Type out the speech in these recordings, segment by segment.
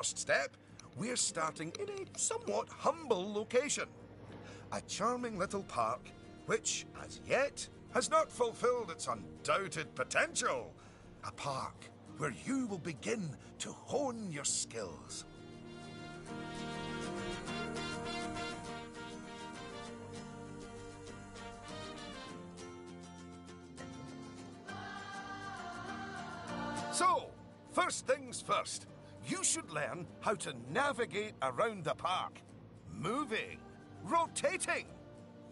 First step, we're starting in a somewhat humble location. A charming little park, which, as yet, has not fulfilled its undoubted potential. A park where you will begin to hone your skills. So, first things first, you should learn how to navigate around the park. Moving, rotating,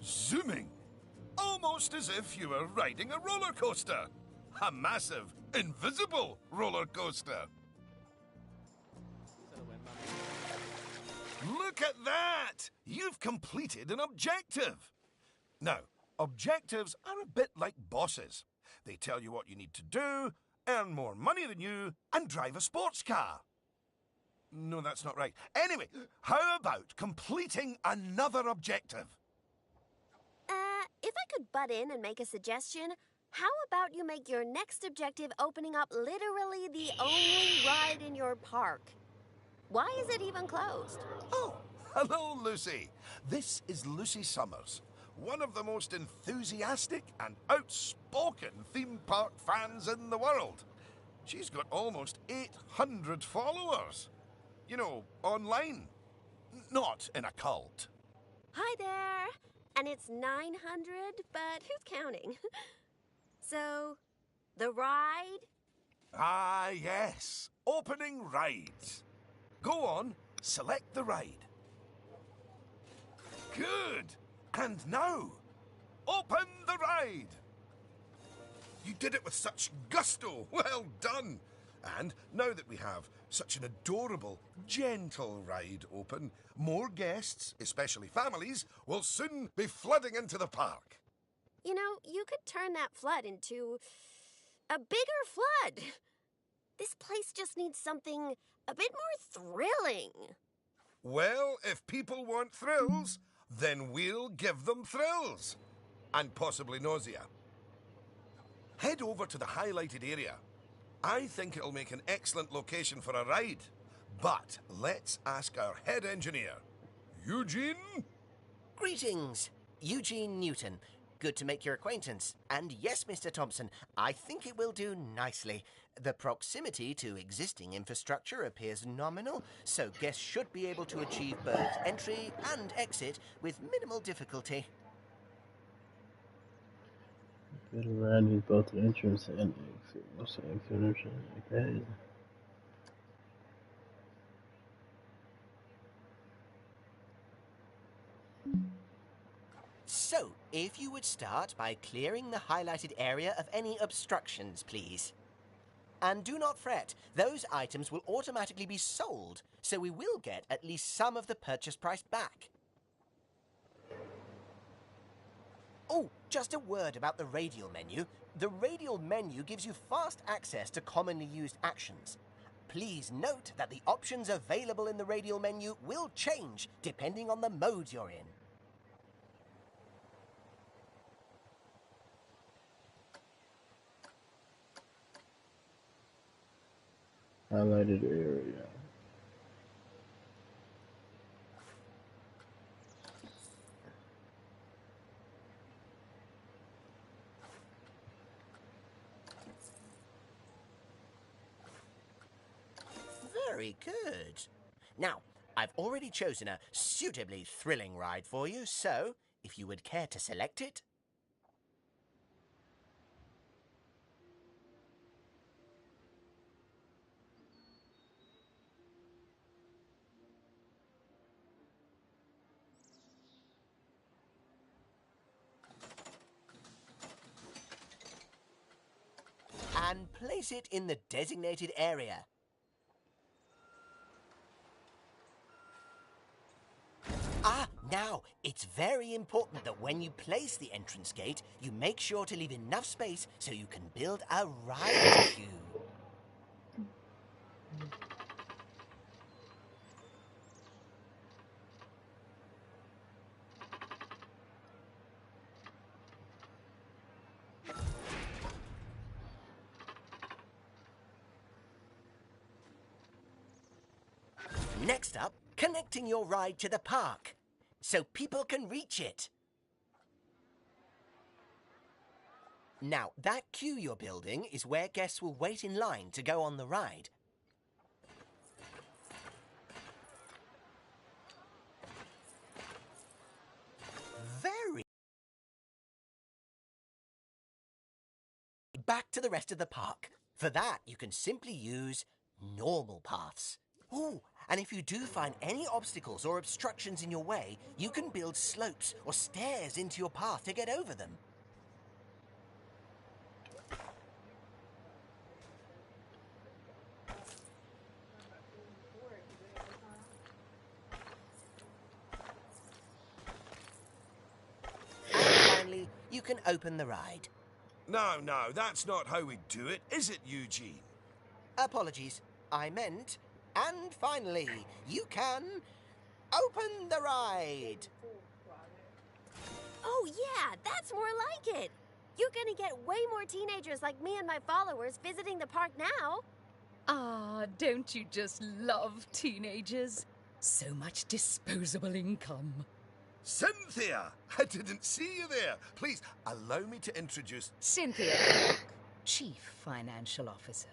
zooming. Almost as if you were riding a roller coaster. A massive, invisible roller coaster. Look at that! You've completed an objective. Now, objectives are a bit like bosses. They tell you what you need to do, earn more money than you, and drive a sports car. No, that's not right. Anyway, how about completing another objective? If I could butt in and make a suggestion, how about you make your next objective opening up literally the only ride in your park? Why is it even closed? Oh, hello, Lucy. This is Lucy Summers, one of the most enthusiastic and outspoken theme park fans in the world. She's got almost 800 followers. You know, online. Not in a cult. Hi there. And it's 900, but who's counting? So, the ride? Ah, yes. Opening rides. Go on, select the ride. Good. And now, open the ride. You did it with such gusto. Well done. And now that we have such an adorable, gentle ride open, more guests, especially families, will soon be flooding into the park. You know, you could turn that flood into a bigger flood. This place just needs something a bit more thrilling. Well, if people want thrills, then we'll give them thrills. And possibly nausea. Head over to the highlighted area. I think it'll make an excellent location for a ride. But let's ask our head engineer. Eugene? Greetings, Eugene Newton. Good to make your acquaintance. And yes, Mr. Thompson, I think it will do nicely. The proximity to existing infrastructure appears nominal, so guests should be able to achieve both entry and exit with minimal difficulty. Get around is both the entrance and exit. What's the exit entrance? Okay. So, if you would start by clearing the highlighted area of any obstructions, please. And do not fret, those items will automatically be sold, so we will get at least some of the purchase price back. Oh, just a word about the radial menu. The radial menu gives you fast access to commonly used actions. Please note that the options available in the radial menu will change depending on the mode you're in. Highlighted area. Very good. Now, I've already chosen a suitably thrilling ride for you, so if you would care to select it. And place it in the designated area. Now, it's very important that when you place the entrance gate, you make sure to leave enough space so you can build a ride queue. Next up, connecting your ride to the park, so people can reach it. Now, that queue you're building is where guests will wait in line to go on the ride. Very. Back to the rest of the park. For that, you can simply use normal paths. Ooh, and if you do find any obstacles or obstructions in your way, you can build slopes or stairs into your path to get over them. And finally, you can open the ride. No, that's not how we do it, is it, Eugene? Apologies, I meant, and finally, you can open the ride. Oh, yeah, that's more like it. You're gonna get way more teenagers like me and my followers visiting the park now. Ah, don't you just love teenagers? So much disposable income. Cynthia! I didn't see you there. Please, allow me to introduce... Cynthia Clark, Chief Financial Officer.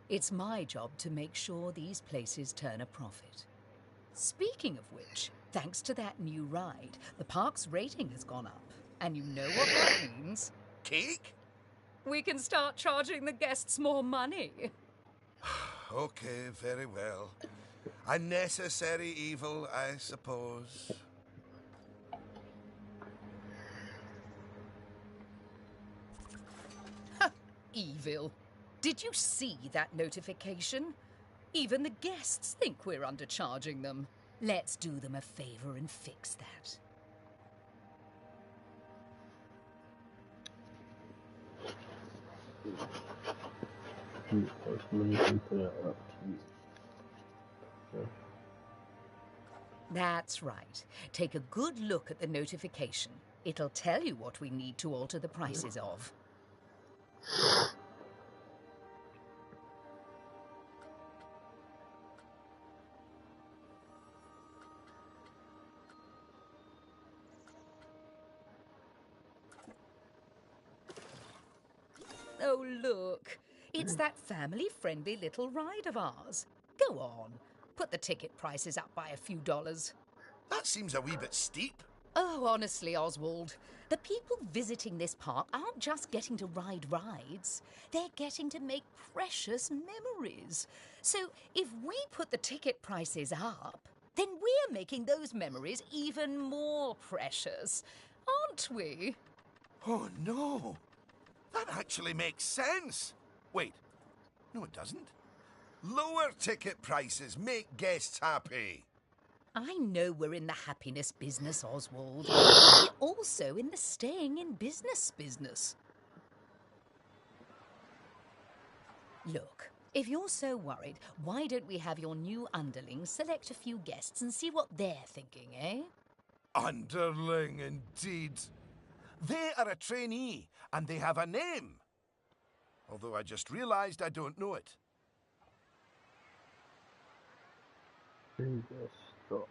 It's my job to make sure these places turn a profit. Speaking of which, thanks to that new ride, the park's rating has gone up. And you know what that means? Cake? We can start charging the guests more money. Okay, very well. A necessary evil, I suppose. Evil. Did you see that notification? Even the guests think we're undercharging them. Let's do them a favor and fix that. That's right. Take a good look at the notification. It'll tell you what we need to alter the prices of. Oh, look. It's that family-friendly little ride of ours. Go on. Put the ticket prices up by a few dollars. That seems a wee bit steep. Oh, honestly, Oswald, the people visiting this park aren't just getting to ride rides. They're getting to make precious memories. So if we put the ticket prices up, then we're making those memories even more precious, aren't we? Oh, no. That actually makes sense. Wait. No, it doesn't. Lower ticket prices make guests happy. I know we're in the happiness business, Oswald. We're also in the staying in business business. Look, if you're so worried, why don't we have your new underlings select a few guests and see what they're thinking, eh? Underling, indeed. They are a trainee, and they have a name. Although I just realized I don't know it. Stop.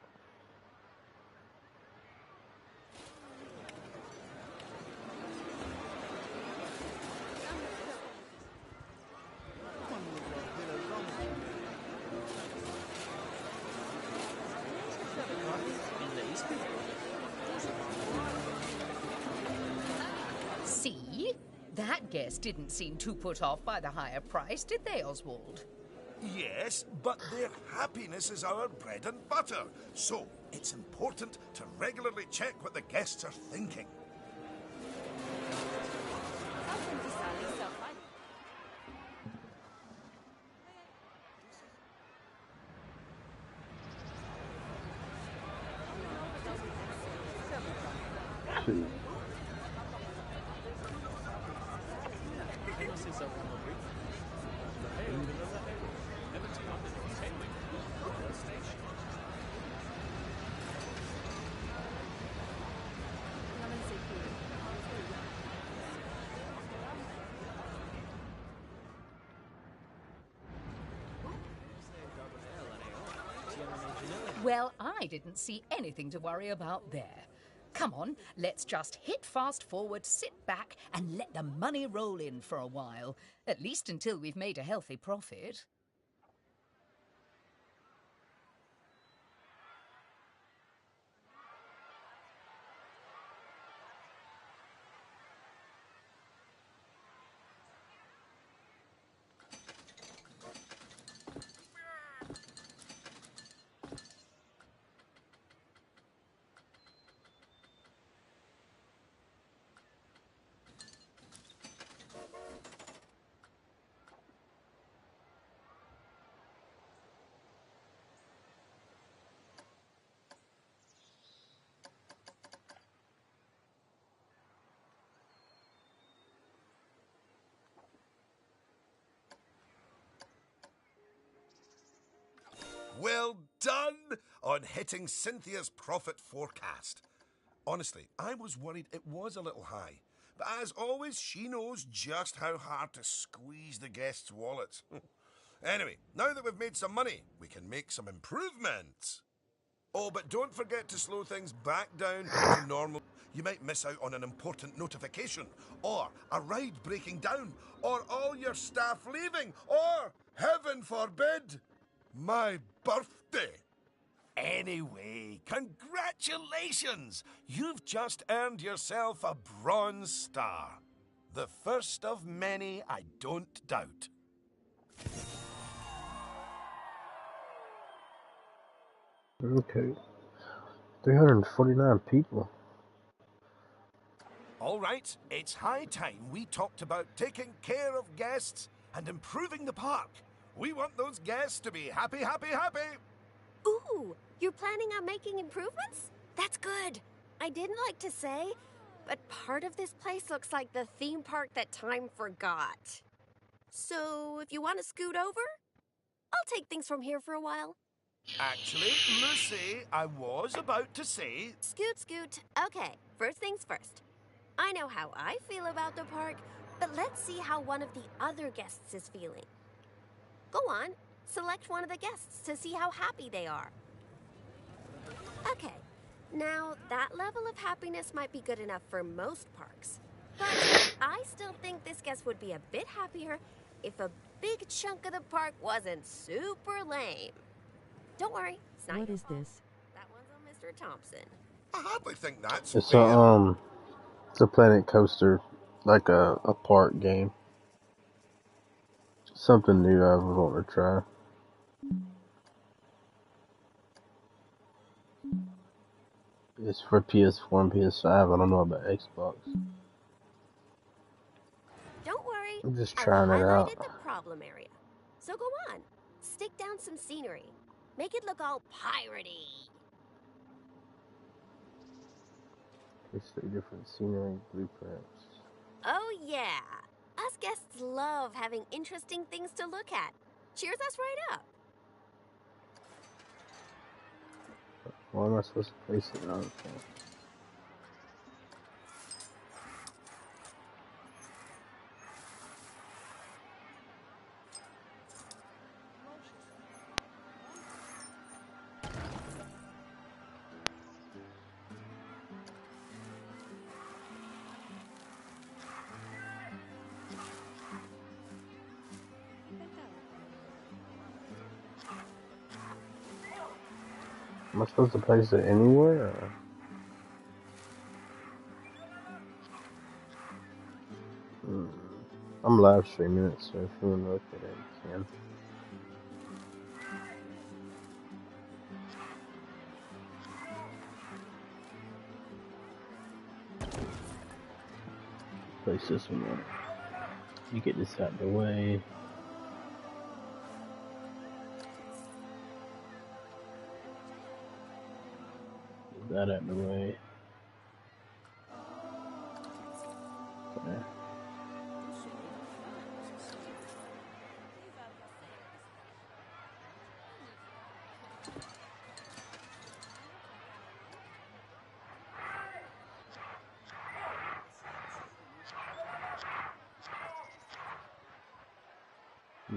See? That guest didn't seem too put off by the higher price, did they, Oswald? Yes, but their happiness is our bread and butter. So, it's important to regularly check what the guests are thinking. Well, I didn't see anything to worry about there. Come on, let's just hit fast forward, sit back, and let the money roll in for a while. At least until we've made a healthy profit. Well done on hitting Cynthia's profit forecast. Honestly, I was worried it was a little high. But as always, she knows just how hard to squeeze the guests' wallets. Anyway, now that we've made some money, we can make some improvements. Oh, but don't forget to slow things back down to normal. You might miss out on an important notification, or a ride breaking down, or all your staff leaving, or, heaven forbid, my birthday. Anyway, congratulations! You've just earned yourself a Bronze Star. The first of many, I don't doubt. Okay. 349 people. All right, it's high time we talked about taking care of guests and improving the park. We want those guests to be happy, happy, happy. Ooh, you're planning on making improvements? That's good. I didn't like to say, but part of this place looks like the theme park that time forgot. So, if you want to scoot over, I'll take things from here for a while. Actually, Lucy, I was about to say... Scoot, scoot. Okay, first things first. I know how I feel about the park, but let's see how one of the other guests is feeling. Go on, select one of the guests to see how happy they are. Okay, now that level of happiness might be good enough for most parks, but I still think this guest would be a bit happier if a big chunk of the park wasn't super lame. Don't worry, it's not What your is fault. this? That one's on Mr. Thompson. I hardly think that's It's fair. it's a Planet Coaster, like a park game. Something new I was wanting to try. It's for PS4 and PS5. I don't know about Xbox. Don't worry. I'm just I've trying it out. highlighted the problem area. So go on. Stick down some scenery. Make it look all piratey. It's 3 different scenery blueprints. Oh yeah. Us guests love having interesting things to look at. Cheers us right up. Why am I supposed to place it on? Am I supposed to place it anywhere? Or? I'm live streaming it, so if you want to look at it, you can. Place this one on. You get this out of the way. Get that out of the way. Okay.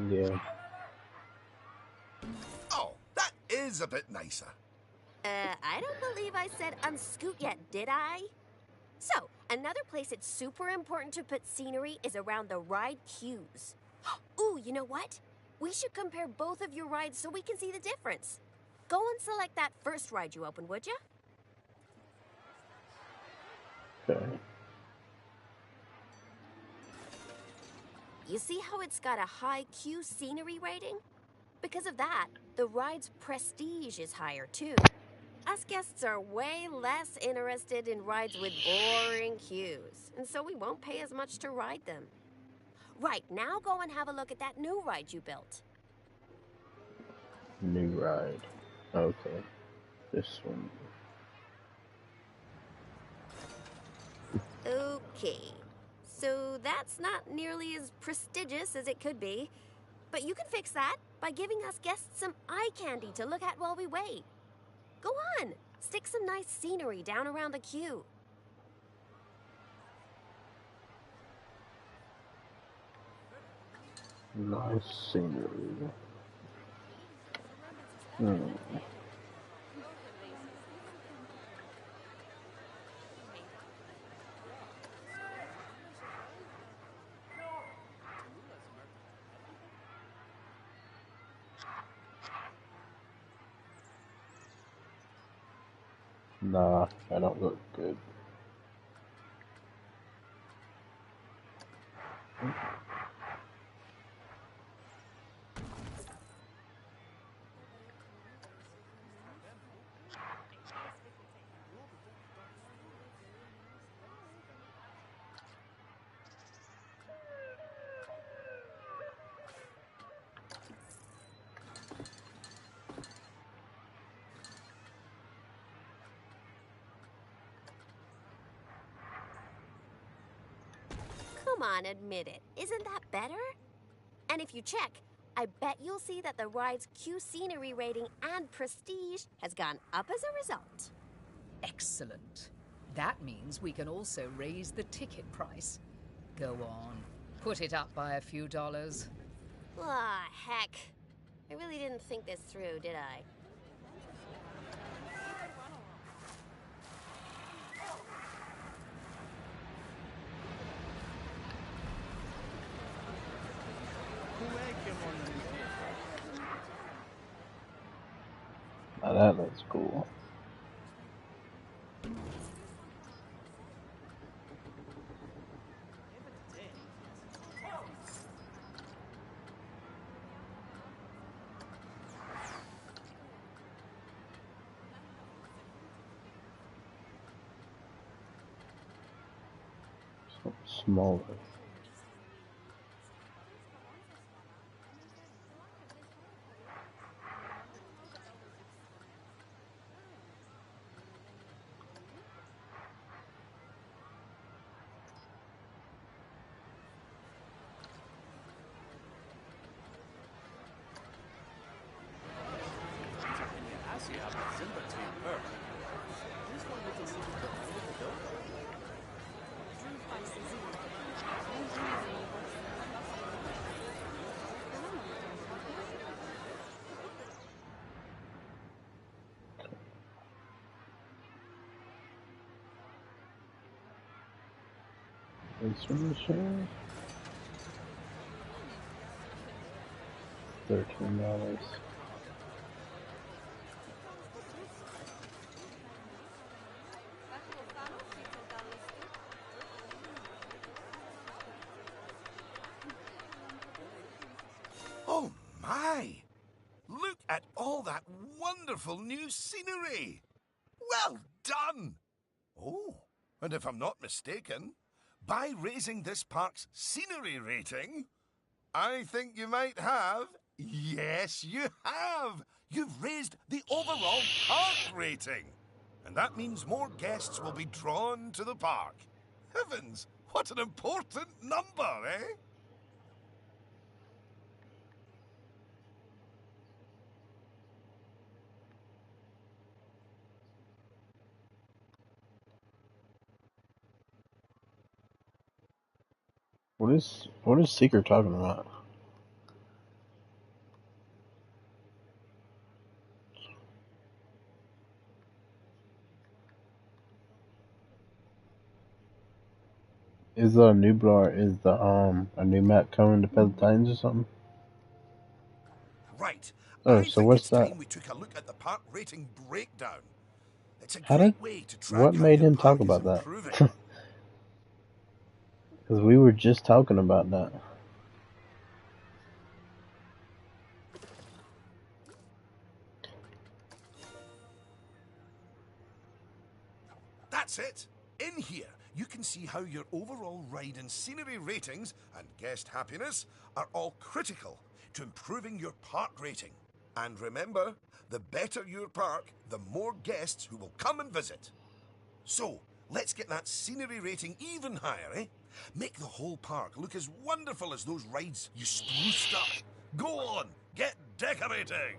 Yeah. Oh, that is a bit nicer. I don't believe I said unscoot yet, did I? So, another place it's super important to put scenery is around the ride queues. Ooh, you know what? We should compare both of your rides so we can see the difference. Go and select that first ride you opened, would you? Okay. You see how it's got a high queue scenery rating? Because of that, the ride's prestige is higher too. Us guests are way less interested in rides with boring queues, and so we won't pay as much to ride them. Right, now go and have a look at that new ride you built. New ride. Okay. This one. Okay, so that's not nearly as prestigious as it could be, but you can fix that by giving us guests some eye candy to look at while we wait. Go on, stick some nice scenery down around the queue. Nice scenery. Nah, that don't look good. Come on, admit it. Isn't that better? And if you check, I bet you'll see that the ride's queue scenery rating and prestige has gone up as a result. Excellent. That means we can also raise the ticket price. Go on, put it up by a few dollars. Ah, heck. I really didn't think this through, did I? Now that looks cool. Something smaller. Answer machine. $13. Oh my! Look at all that wonderful new scenery! Well done! Oh, and if I'm not mistaken, by raising this park's scenery rating, I think you might have... Yes, you have! You've raised the overall park rating! And that means more guests will be drawn to the park. Heavens, what an important number, eh? What is Seeker talking about? Is a new blower is the a new map coming to Feather Titans or something? Right. Oh, I so think what's it's that? time we took a look at the park rating breakdown. It's a How did great way to track what how made your him talk park is about that? improving. Because we were just talking about that. That's it. In here, you can see how your overall ride and scenery ratings and guest happiness are all critical to improving your park rating. And remember, the better your park, the more guests who will come and visit. So, let's get that scenery rating even higher, eh? Make the whole park look as wonderful as those rides you spruced up. Go on, get decorating!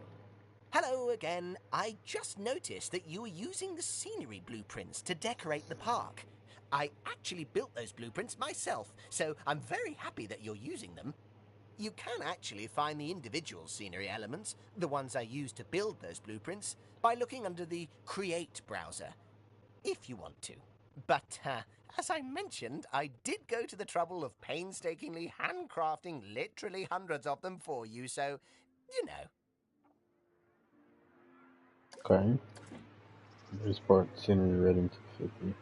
Hello again. I just noticed that you were using the scenery blueprints to decorate the park. I actually built those blueprints myself, so I'm very happy that you're using them. You can actually find the individual scenery elements, the ones I used to build those blueprints, by looking under the Create browser, if you want to. But, as I mentioned, I did go to the trouble of painstakingly handcrafting literally hundreds of them for you, so, you know. Okay. Sport scenery rating to 50.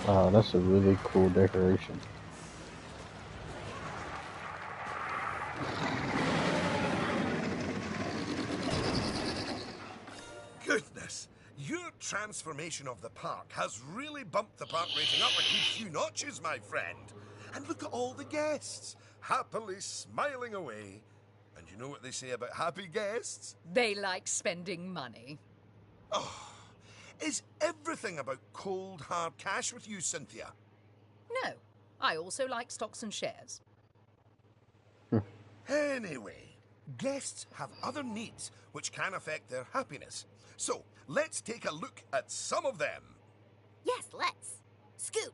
Wow, that's a really cool decoration. Goodness, your transformation of the park has really bumped the park rating up a good few notches, my friend. And look at all the guests, happily smiling away. And you know what they say about happy guests? They like spending money. Is everything about cold, hard cash with you, Cynthia? No, I also like stocks and shares. Anyway, guests have other needs which can affect their happiness. So, let's take a look at some of them. Yes, let's. Scoot.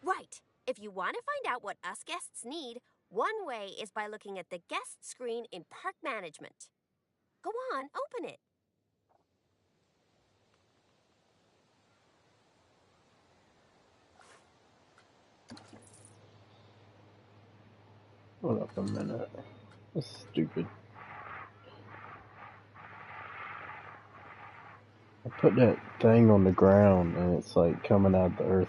Right. If you want to find out what us guests need, one way is by looking at the guest screen in Park Management. Go on, open it. Hold up a minute. That's stupid. I put that thing on the ground and it's like coming out of the earth.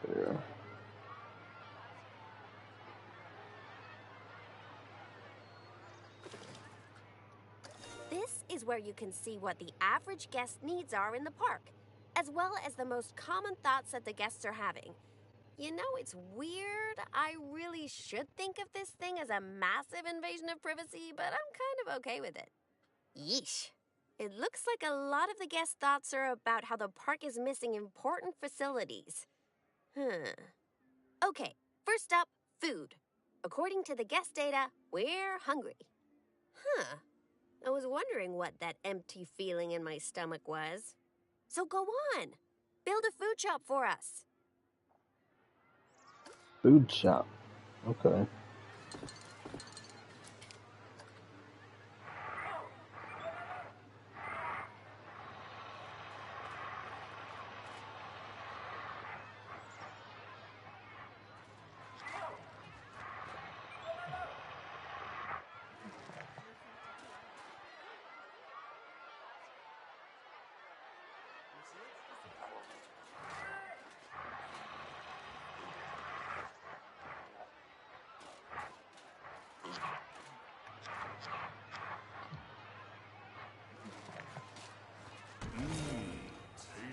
There. This is where you can see what the average guest needs are in the park, as well as the most common thoughts that the guests are having. You know, it's weird. I really should think of this thing as a massive invasion of privacy, but I'm kind of okay with it. Yeesh. It looks like a lot of the guest thoughts are about how the park is missing important facilities. Okay, first up, food. According to the guest data, we're hungry. I was wondering what that empty feeling in my stomach was. So go on. Build a food shop for us. Food shop. Okay.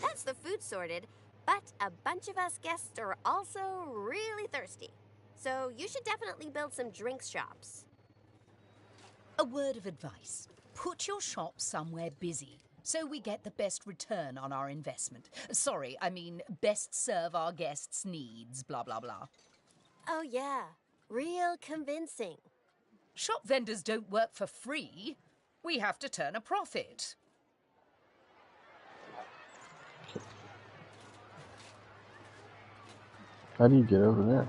That's the food sorted, but a bunch of us guests are also really thirsty. So you should definitely build some drinks shops. A word of advice. Put your shop somewhere busy so we get the best return on our investment. Sorry, I mean best serve our guests' needs, blah, blah, blah. Oh yeah, real convincing. Shop vendors don't work for free. We have to turn a profit. How do you get over there?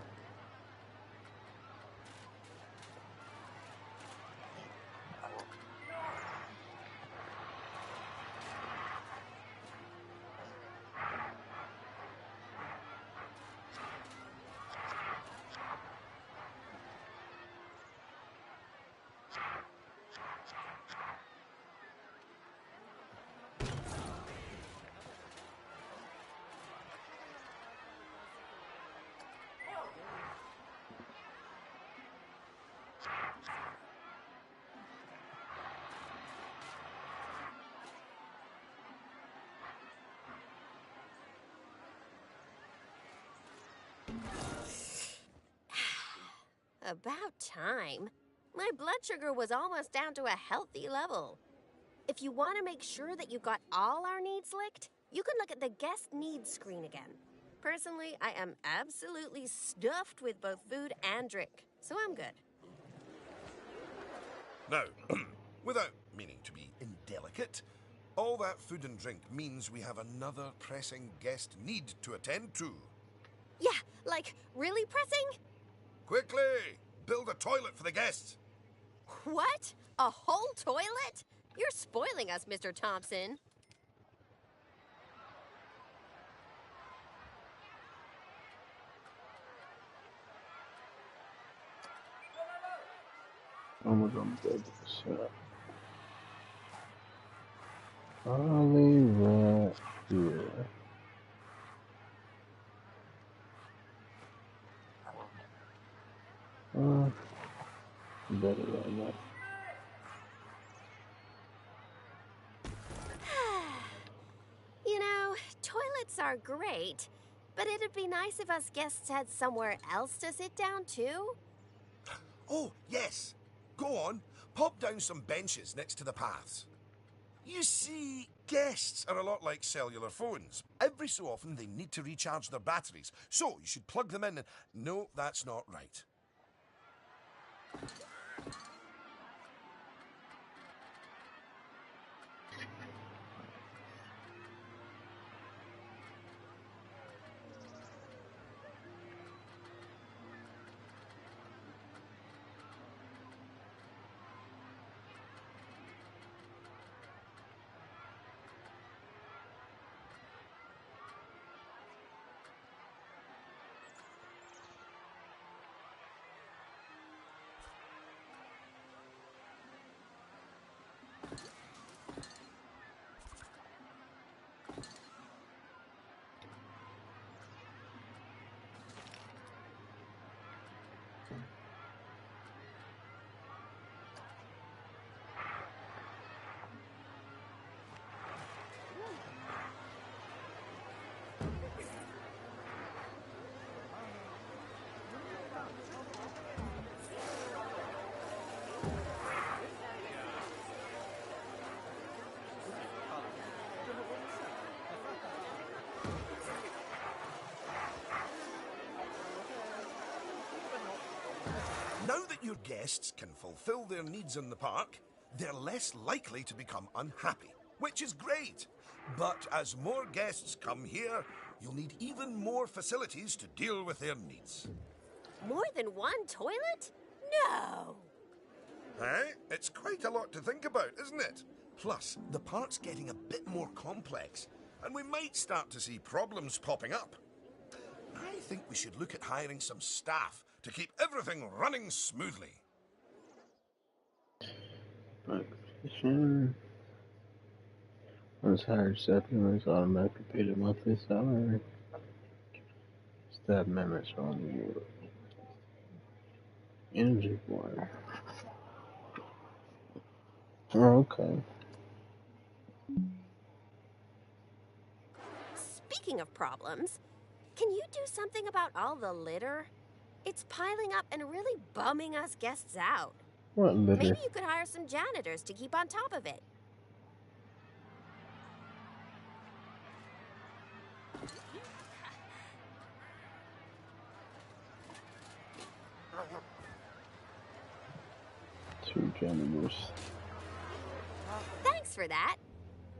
About time. My blood sugar was almost down to a healthy level. If you want to make sure that you got all our needs licked, you can look at the guest needs screen again. Personally, I am absolutely stuffed with both food and drink, so I'm good. Now, without meaning to be indelicate, all that food and drink means we have another pressing guest need to attend to. Yeah, like, really pressing? Quickly! Build a toilet for the guests! What? A whole toilet? You're spoiling us, Mr. Thompson. Oh my god, build the shop. Probably right here. Better than that. You know, toilets are great, but it'd be nice if us guests had somewhere else to sit down, too. Oh, yes! Go on, pop down some benches next to the paths. You see, guests are a lot like cellular phones. Every so often they need to recharge their batteries, so you should plug them in and... No, that's not right. that your guests can fulfill their needs in the park, they're less likely to become unhappy, which is great. But as more guests come here, you'll need even more facilities to deal with their needs. More than one toilet? No! Eh? It's quite a lot to think about, isn't it? Plus, the park's getting a bit more complex, and we might start to see problems popping up. I think we should look at hiring some staff to keep everything running smoothly. Acquisition. Once hired, staff members automatically paid a monthly salary. Staff members are on the energy board. Oh, okay. Speaking of problems, can you do something about all the litter? It's piling up and really bumming us guests out. What litter? Maybe you could hire some janitors to keep on top of it. Two janitors. Thanks for that.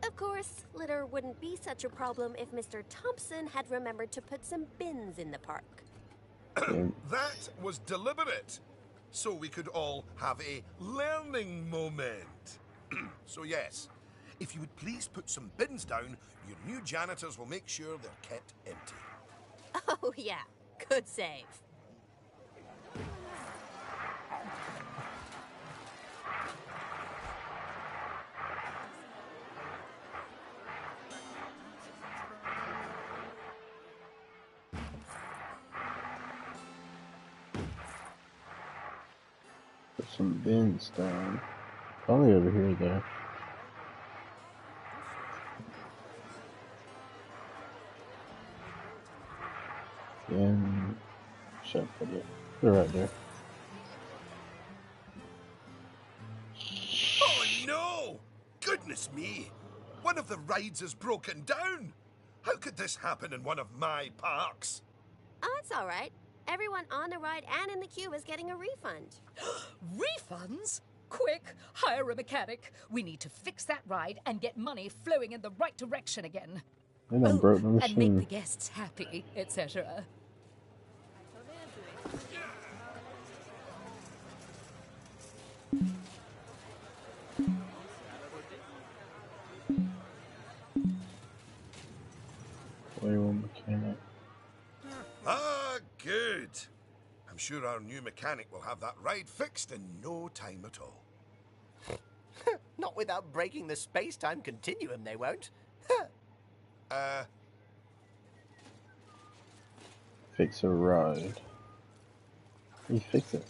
Of course, litter wouldn't be such a problem if Mr. Thompson had remembered to put some bins in the park. That was deliberate, so we could all have a learning moment. So yes, if you would please put some bins down, your new janitors will make sure they're kept empty. Oh, yeah. Good save. Put some bins down. Probably over here, though. Then, should put it. They're right there. Oh no! Goodness me! One of the rides is broken down! How could this happen in one of my parks? Oh, it's all right. Everyone on the ride and in the queue is getting a refund. Refunds? Quick, hire a mechanic. We need to fix that ride and get money flowing in the right direction again. They done broke the and make machine. the guests happy, etc. Oil mechanic. Ah, good. I'm sure our new mechanic will have that ride fixed in no time at all. Not without breaking the space-time continuum, they won't. Fix a ride. You fix it.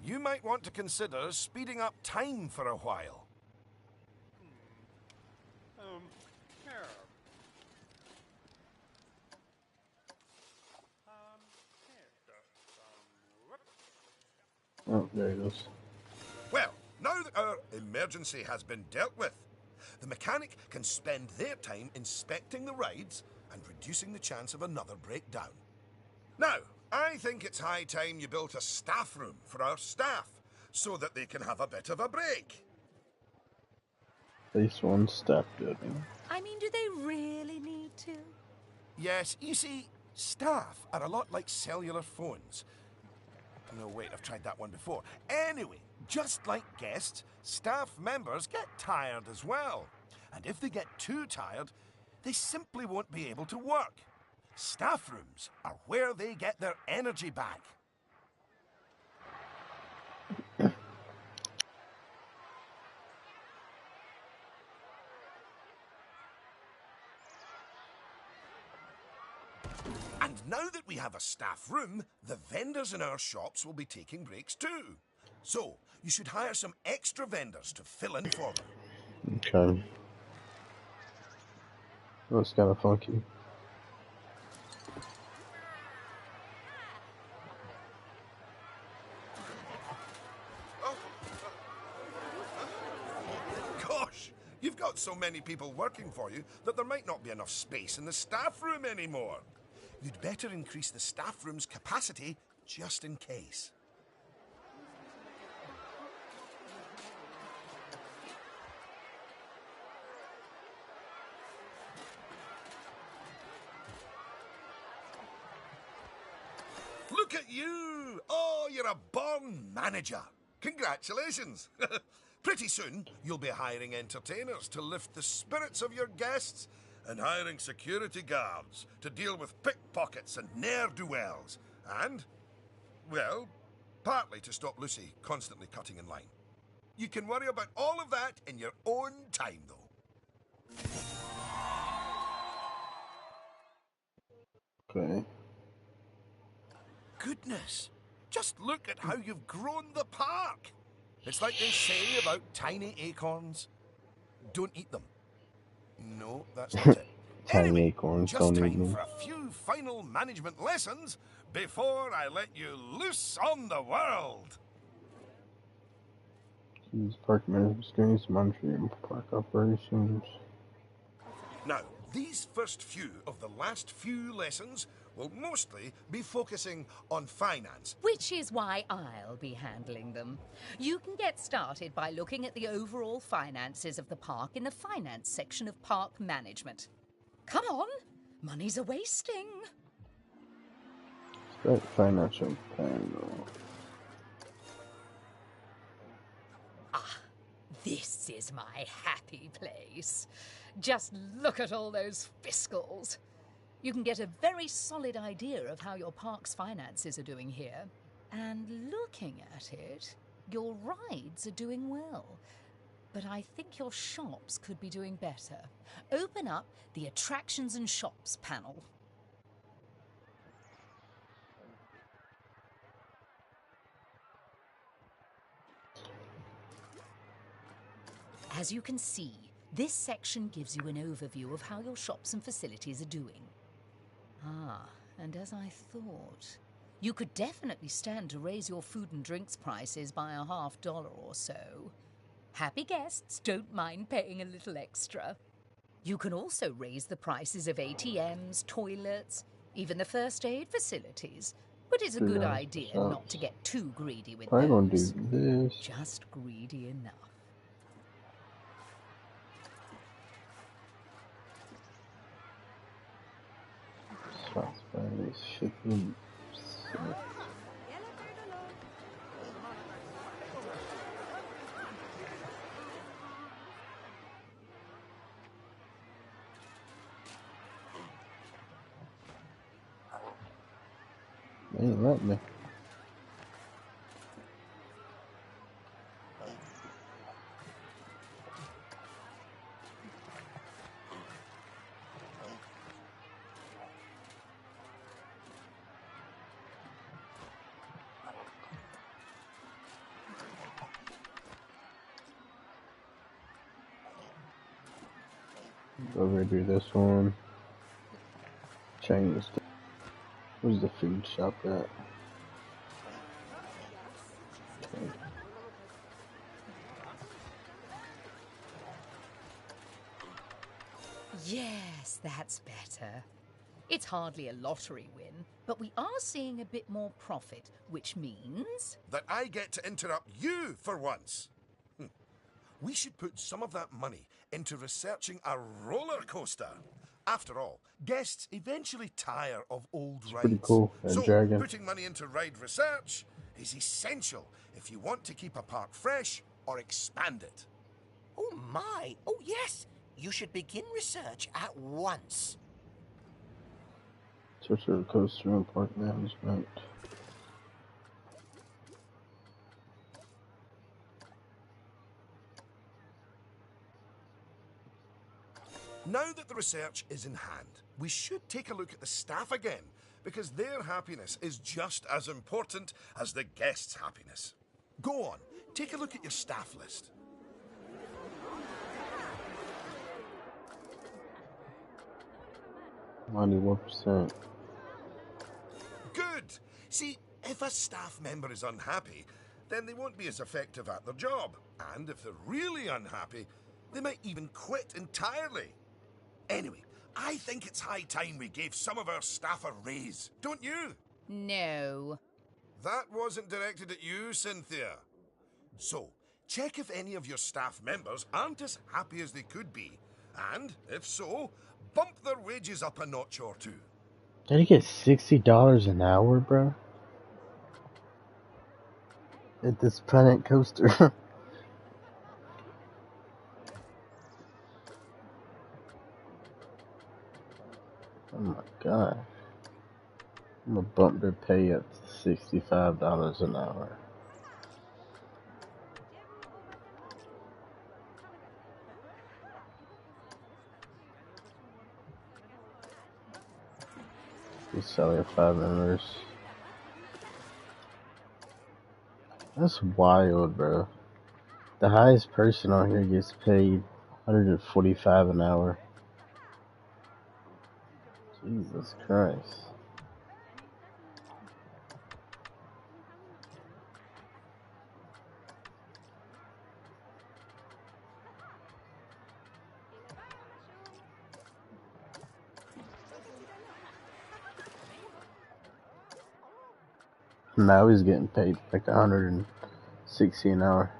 You might want to consider speeding up time for a while. Oh, there it is. Well, now that our emergency has been dealt with, the mechanic can spend their time inspecting the rides and reducing the chance of another breakdown. Now, I think it's high time you built a staff room for our staff so that they can have a bit of a break. At least one staff building. I mean, do they really need to? Yes, you see, staff are a lot like cellular phones. No, wait, I've tried that one before. Anyway, just like guests, staff members get tired as well. And if they get too tired, they simply won't be able to work. Staff rooms are where they get their energy back. And now that we have a staff room, the vendors in our shops will be taking breaks too. So, you should hire some extra vendors to fill in for them. Okay. That's kind of funky. Gosh, you've got some many people working for you that there might not be enough space in the staff room anymore. You'd better increase the staff room's capacity just in case. Look at you! Oh, you're a born manager. Congratulations. Pretty soon, you'll be hiring entertainers to lift the spirits of your guests and hiring security guards to deal with pickpockets and ne'er-do-wells. And, well, partly to stop Lucy constantly cutting in line. You can worry about all of that in your own time, though. Okay. Goodness, just look at how you've grown the park. It's like they say about tiny acorns. Don't eat them. No, that's not it. Tiny Anyway, acorns, just don't eat time them. for a few final management lessons before I let you loose on the world. These park management screens, monitoring park operations. Now, these first few of the last few lessons will mostly be focusing on finance. Which is why I'll be handling them. You can get started by looking at the overall finances of the park in the finance section of park management. Come on, money's a wasting. Start financial panel. This is my happy place. Just look at all those fiscals. You can get a very solid idea of how your park's finances are doing here. And looking at it, your rides are doing well. But I think your shops could be doing better. Open up the Attractions and Shops panel. As you can see, this section gives you an overview of how your shops and facilities are doing. And as I thought, you could definitely stand to raise your food and drinks prices by $50 or so. Happy guests don't mind paying a little extra. You can also raise the prices of ATMs, toilets, even the first aid facilities. But it's a good idea not to get too greedy with I'm gonna those. do this. Just greedy enough. Shots by shipping. They ain't letting me. Over do this one. Change. Where's the food shop at? Okay. Yes, that's better. It's hardly a lottery win, but we are seeing a bit more profit, which means... That I get to interrupt you for once. We should put some of that money into researching a roller coaster. After all, guests eventually tire of old rides. Pretty cool, that so dragon. putting money into ride research is essential if you want to keep a park fresh or expand it. Oh my! Oh yes! You should begin research at once. Search for coaster and park management. Now that the research is in hand, we should take a look at the staff again, because their happiness is just as important as the guests' happiness. Go on, take a look at your staff list. %. Good! See, if a staff member is unhappy, then they won't be as effective at their job. And if they're really unhappy, They might even quit entirely. Anyway, I think it's high time we gave some of our staff a raise, don't you? No. That wasn't directed at you, Cynthia. So, check if any of your staff members aren't as happy as they could be, and, if so, bump their wages up a notch or two. Did he get $60 an hour, bro? At this Planet Coaster. Oh my god. I'm gonna bump their pay up to $65 an hour. He's selling 5 members. That's wild, bro. The highest person on here gets paid $145 an hour. Jesus Christ. Now he's getting paid like $160 an hour.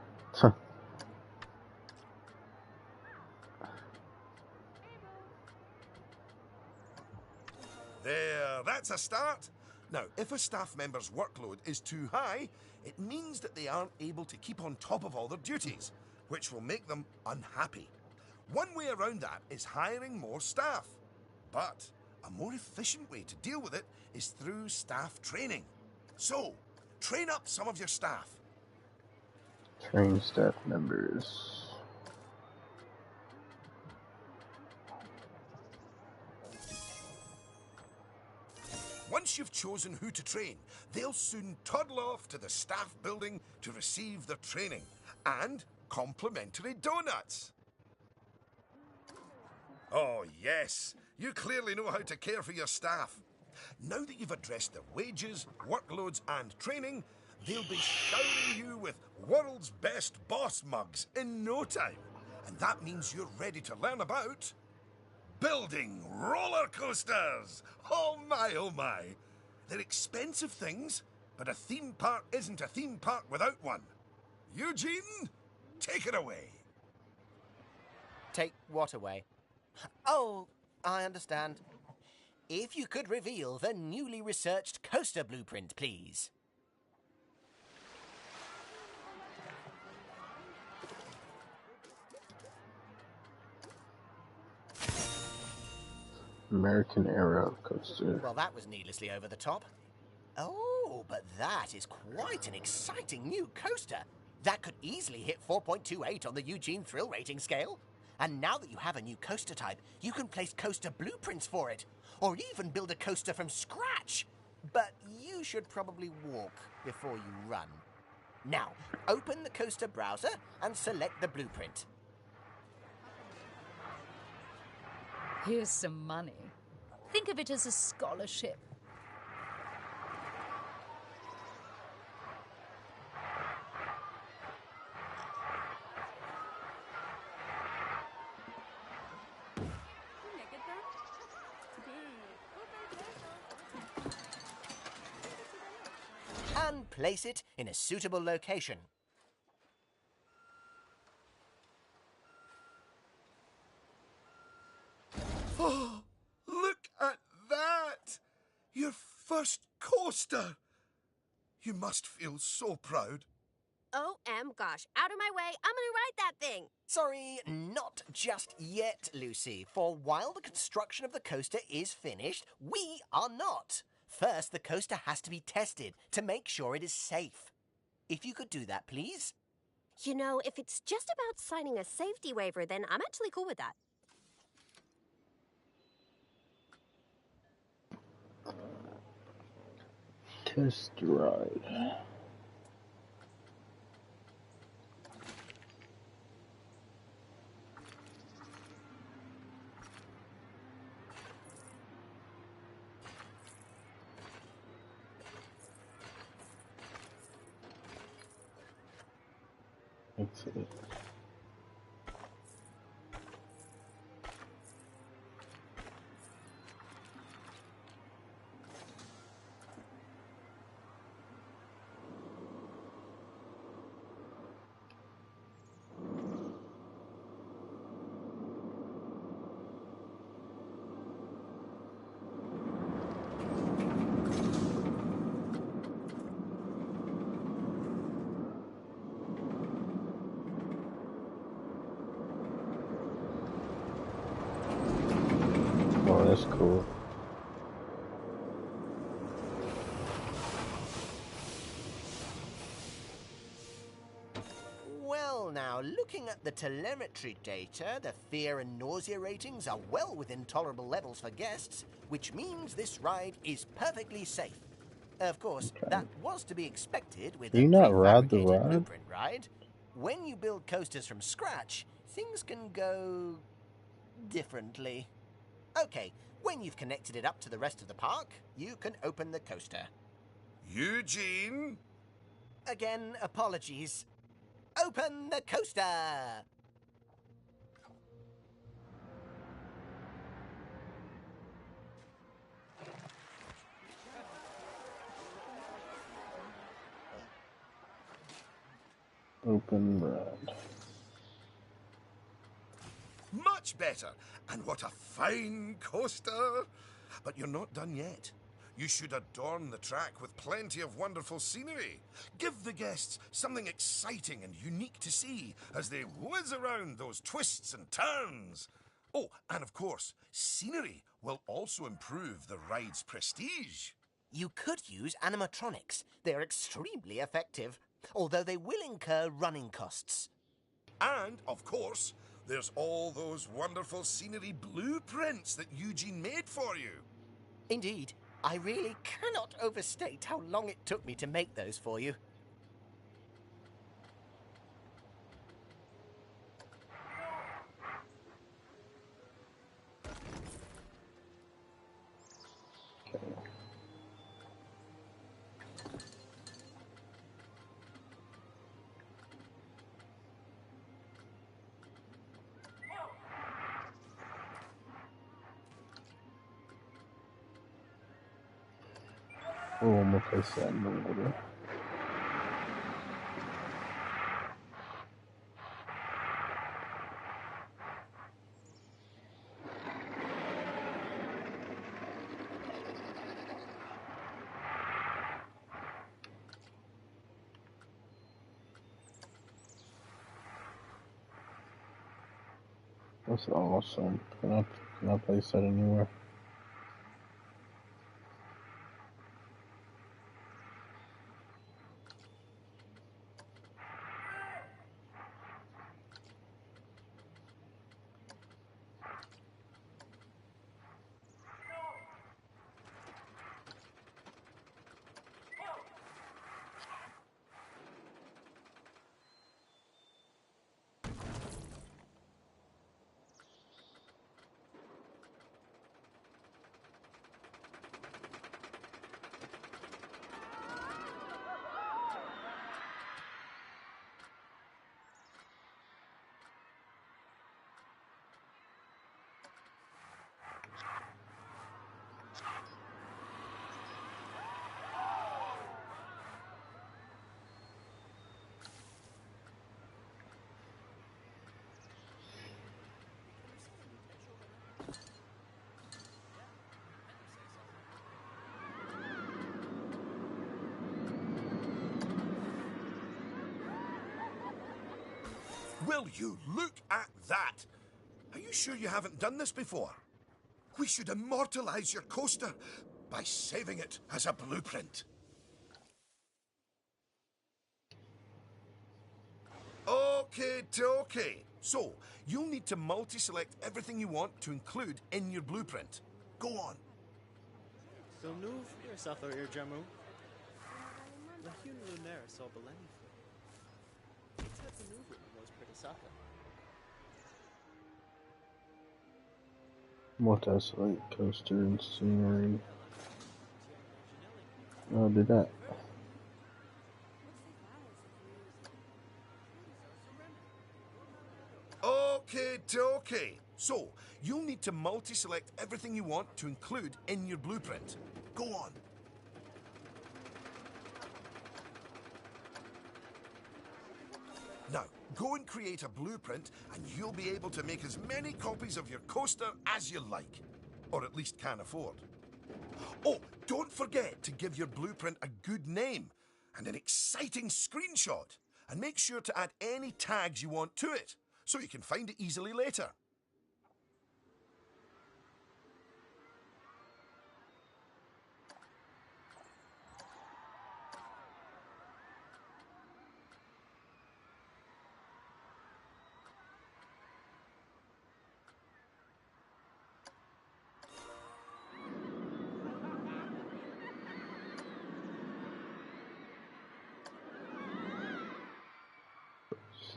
There, that's a start. Now, if a staff member's workload is too high, it means that they aren't able to keep on top of all their duties, which will make them unhappy. One way around that is hiring more staff. But a more efficient way to deal with it is through staff training. So, train up some of your staff. Train staff members. Once you've chosen who to train, they'll soon toddle off to the staff building to receive their training and complimentary donuts. Oh, yes, you clearly know how to care for your staff. Now that you've addressed their wages, workloads, and training, they'll be showering you with world's best boss mugs in no time. And that means you're ready to learn about building roller coasters. Oh my. They're expensive things, but a theme park isn't a theme park without one. Eugene, take it away. Take what away? Oh, I understand. If you could reveal the newly researched coaster blueprint, please. American Aero Coaster. Well, that was needlessly over the top. Oh, but that is quite an exciting new coaster. That could easily hit 4.28 on the Eugene Thrill Rating scale. And now that you have a new coaster type, you can place coaster blueprints for it, or even build a coaster from scratch. But you should probably walk before you run. Now, open the coaster browser and select the blueprint. Here's some money. Think of it as a scholarship. And place it in a suitable location. Oh, look at that! Your first coaster! You must feel so proud. OM gosh, out of my way, I'm gonna ride that thing. Sorry, not just yet, Lucy. For while the construction of the coaster is finished, we are not. First, the coaster has to be tested to make sure it is safe. If you could do that, please. You know, if it's just about signing a safety waiver, then I'm actually cool with that. Test ride. Excellent. That's cool. Well, now, looking at the telemetry data, the fear and nausea ratings are well within tolerable levels for guests, which means this ride is perfectly safe. Of course, Okay. that was to be expected with Do a you not ride the prefabricated ride? blueprint ride. When you build coasters from scratch, things can go differently. Okay, when you've connected it up to the rest of the park, you can open the coaster. Eugene? Again, apologies. Open the coaster! Open ride. Much better. And what a fine coaster. But you're not done yet. You should adorn the track with plenty of wonderful scenery. Give the guests something exciting and unique to see as they whiz around those twists and turns. Oh, and of course, scenery will also improve the ride's prestige. You could use animatronics. They're extremely effective, although they will incur running costs. And, of course, there's all those wonderful scenery blueprints that Eugene made for you. Indeed, I really cannot overstate how long it took me to make those for you. Oh, I'm gonna place that in the water. That's awesome. Can I place that anywhere? Will you look at that? Are you sure you haven't done this before? We should immortalize your coaster by saving it as a blueprint. Okay. So, you'll need to multi-select everything you want to include in your blueprint. Go on. Villeneuve yourself out here, Jamu. Lahun lunaire so beleni. It's had the move was pretty soccer. Multi-select coaster and scenery. Oh, did that. Okay. So, you'll need to multi-select everything you want to include in your blueprint. Go on. Now, go and create a blueprint and you'll be able to make as many copies of your coaster as you like. Or at least can afford. Oh, don't forget to give your blueprint a good name and an exciting screenshot. And make sure to add any tags you want to it, so you can find it easily later.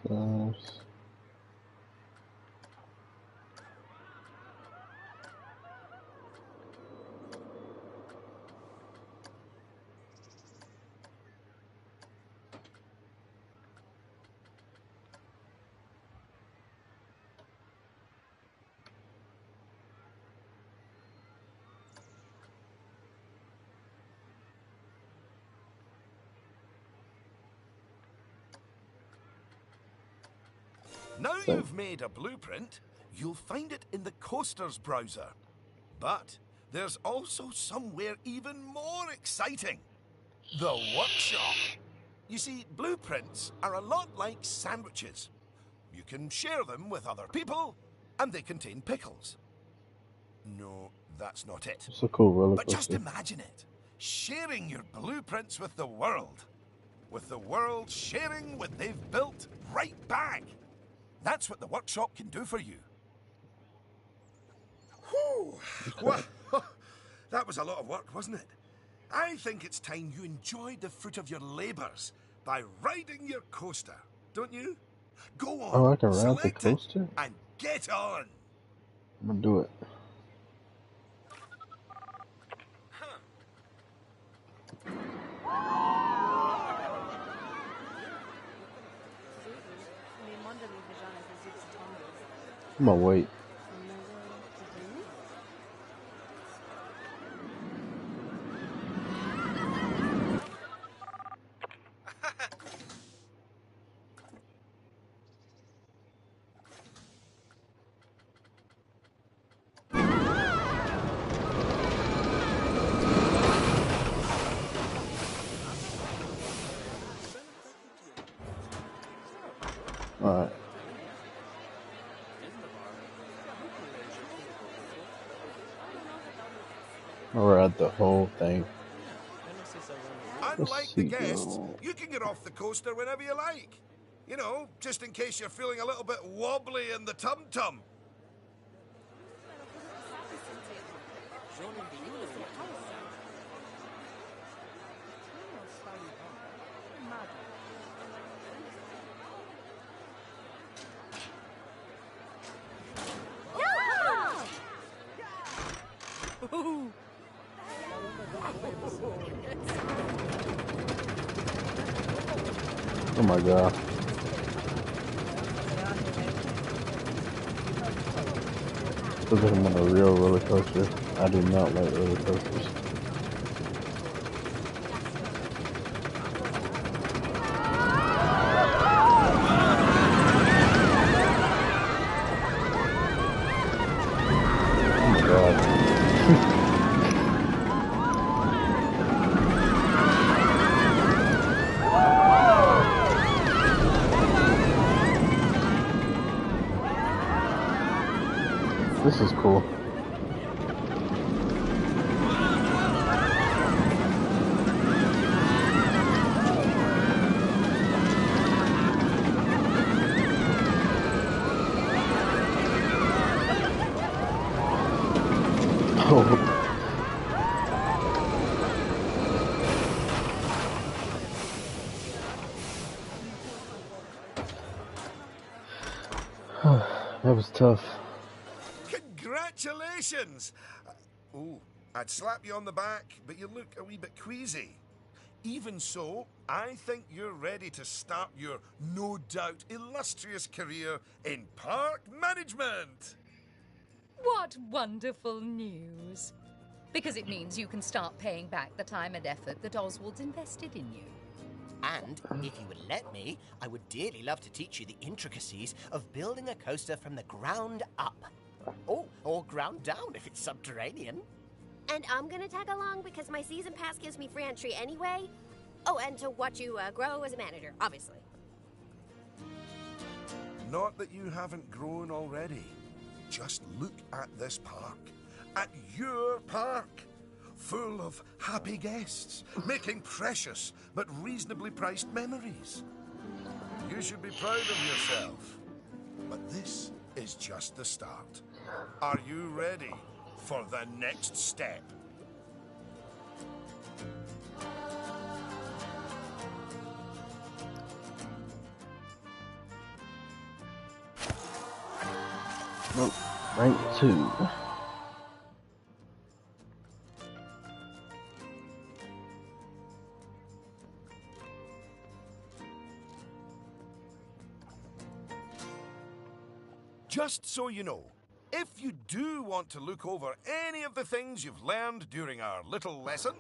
Slabs. Now you've made a blueprint, you'll find it in the Coasters browser. But there's also somewhere even more exciting. The workshop. You see, blueprints are a lot like sandwiches. You can share them with other people, and they contain pickles. No, that's not it. It's a cool roller But just coaster. imagine it. Sharing your blueprints with the world. With the world sharing what they've built right back. That's what the workshop can do for you. Whew. Well, that was a lot of work, wasn't it? I think it's time you enjoyed the fruit of your labours by riding your coaster, don't you? Go on, Oh, I can ride the select it, coaster? and get on. I'm gonna do it. I'm gonna wait. Alright. I'll ride the whole thing. Unlike the guests, Seagull. you can get off the coaster whenever you like. You know, just in case you're feeling a little bit wobbly in the tum-tum. Oh my god. Feels like I'm on a real roller coaster. I do not like roller coasters. Oh my god. This is cool. Oh, that was tough. Congratulations! Oh, I'd slap you on the back, but you look a wee bit queasy. Even so, I think you're ready to start your, no doubt, illustrious career in park management. What wonderful news. Because it means you can start paying back the time and effort that Oswald's invested in you. And if you would let me, I would dearly love to teach you the intricacies of building a coaster from the ground up. Oh, or ground down if it's subterranean. And I'm gonna tag along because my season pass gives me free entry anyway. Oh, and to watch you grow as a manager, obviously. Not that you haven't grown already. Just look at this park. At your park. Full of happy guests, making precious but reasonably priced memories. You should be proud of yourself. But this is just the start. Are you ready for the next step? Nope. Rank 2. Just so you know, if you do want to look over any of the things you've learned during our little lesson,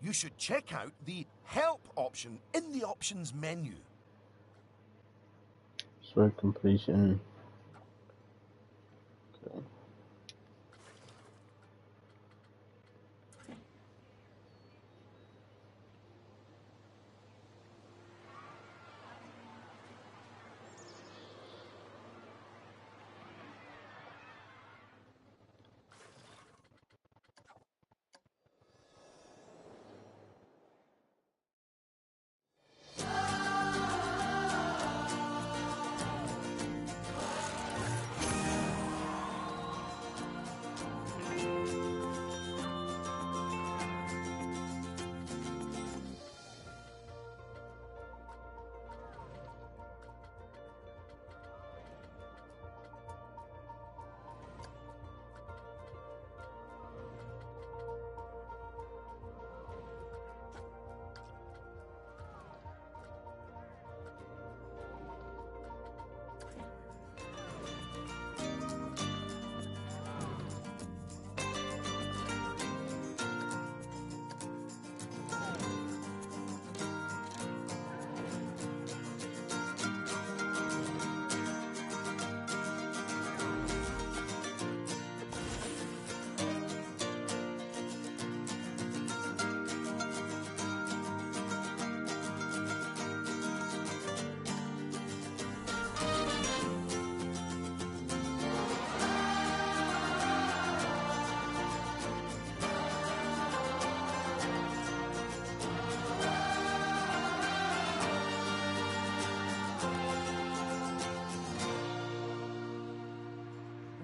you should check out the Help option in the Options menu. Sword completion. Okay.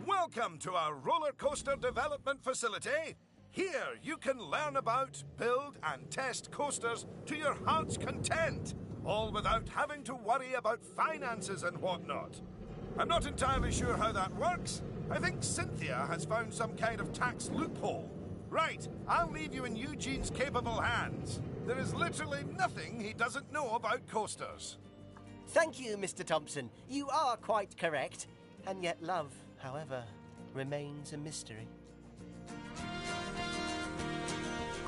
Welcome to our roller coaster development facility. Here you can learn about, build, and test coasters to your heart's content, all without having to worry about finances and whatnot. I'm not entirely sure how that works. I think Cynthia has found some kind of tax loophole. Right, I'll leave you in Eugene's capable hands. There is literally nothing he doesn't know about coasters. Thank you, Mr. Thompson. You are quite correct. And yet love, however, remains a mystery.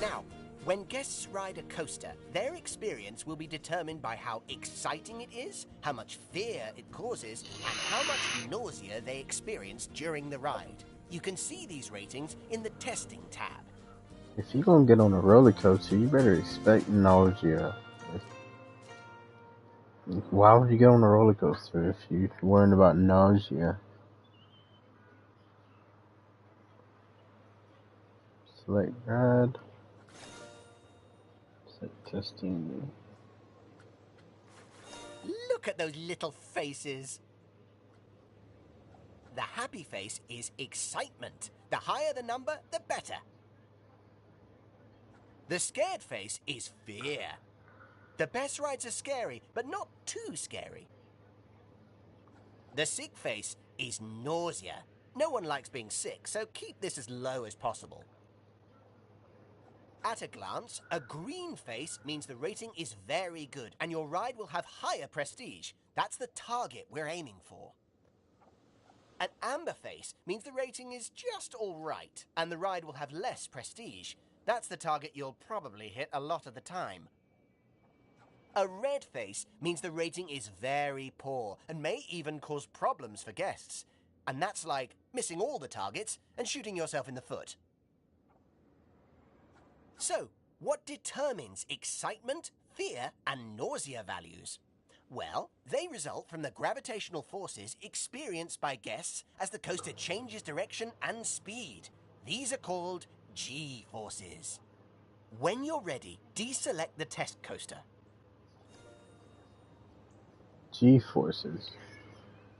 Now, when guests ride a coaster, their experience will be determined by how exciting it is, how much fear it causes, and how much nausea they experience during the ride. You can see these ratings in the Testing tab. If you're gonna get on a roller coaster, you better expect nausea. Why would you get on a roller coaster if you're worried about nausea? Select ride. Set testing. Look at those little faces. The happy face is excitement. The higher the number, the better. The scared face is fear. The best rides are scary, but not too scary. The sick face is nausea. No one likes being sick, so keep this as low as possible. At a glance, a green face means the rating is very good, and your ride will have higher prestige. That's the target we're aiming for. An amber face means the rating is just all right, and the ride will have less prestige. That's the target you'll probably hit a lot of the time. A red face means the rating is very poor and may even cause problems for guests. And that's like missing all the targets and shooting yourself in the foot. So, what determines excitement, fear, and nausea values? Well, they result from the gravitational forces experienced by guests as the coaster changes direction and speed. These are called G-forces. When you're ready, deselect the test coaster. G-forces.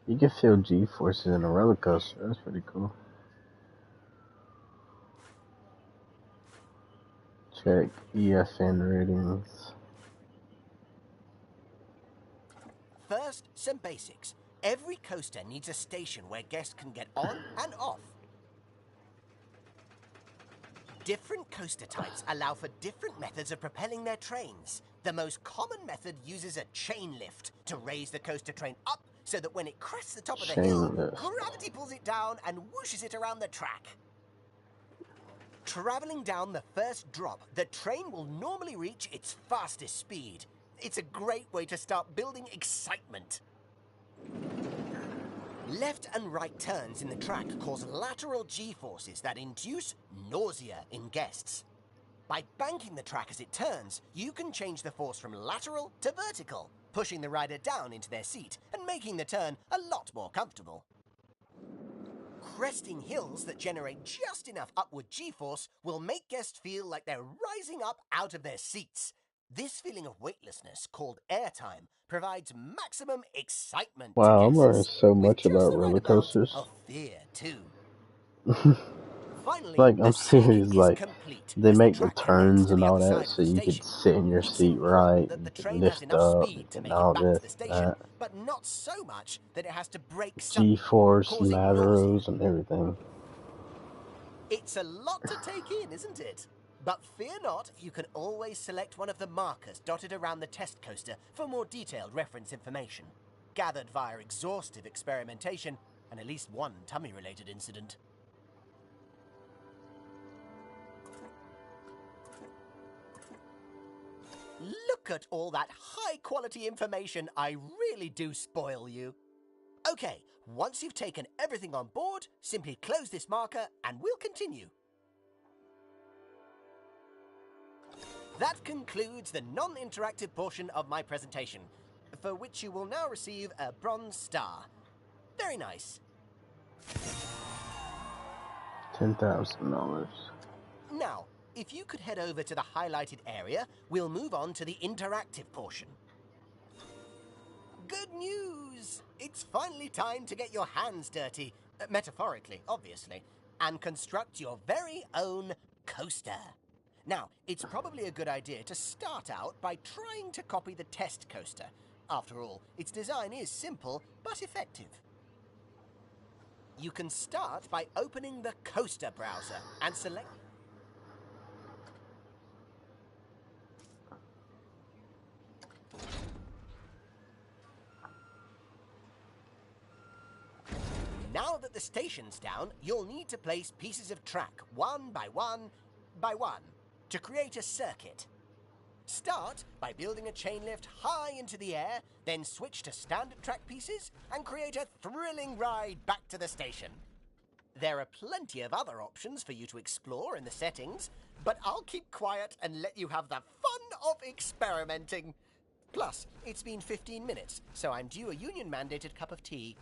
You can feel G-forces in a roller coaster. That's pretty cool. Check EFN ratings. First, some basics. Every coaster needs a station where guests can get on and off. Different coaster types allow for different methods of propelling their trains. The most common method uses a chain lift to raise the coaster train up so that when it crests the top of the hill, Chain lift. gravity pulls it down and whooshes it around the track. Traveling down the first drop, the train will normally reach its fastest speed. It's a great way to start building excitement. Left and right turns in the track cause lateral G-forces that induce nausea in guests. By banking the track as it turns, you can change the force from lateral to vertical, pushing the rider down into their seat and making the turn a lot more comfortable. Cresting hills that generate just enough upward G-force will make guests feel like they're rising up out of their seats. This feeling of weightlessness, called airtime, provides maximum excitement Wow, to I'm guests. learning so With much just about the right roller amount coasters. of fear, too. Finally, Like, the I'm serious, circuit is like, complete they as the make the track remains turns to and the all other that side of so the you could station. sit in your It's seat right, important that the you can train has lift enough up, speed to and make it all back to this the and station, that. but not so much that it has to brake suddenly, G-force, causing nausea. laterals, and everything. It's a lot to take in, isn't it? But fear not, you can always select one of the markers dotted around the test coaster for more detailed reference information, gathered via exhaustive experimentation and at least one tummy-related incident. Look at all that high-quality information. I really do spoil you. Okay, once you've taken everything on board, simply close this marker and we'll continue. That concludes the non-interactive portion of my presentation, for which you will now receive a bronze star. Very nice. $10,000. Now, if you could head over to the highlighted area, we'll move on to the interactive portion. Good news! It's finally time to get your hands dirty, metaphorically, obviously, and construct your very own coaster. Now, it's probably a good idea to start out by trying to copy the test coaster. After all, its design is simple but effective. You can start by opening the coaster browser and select... Now that the station's down, you'll need to place pieces of track one by one by one to create a circuit. Start by building a chain lift high into the air, then switch to standard track pieces and create a thrilling ride back to the station. There are plenty of other options for you to explore in the settings, but I'll keep quiet and let you have the fun of experimenting. Plus, it's been 15 minutes, so I'm due a union-mandated cup of tea.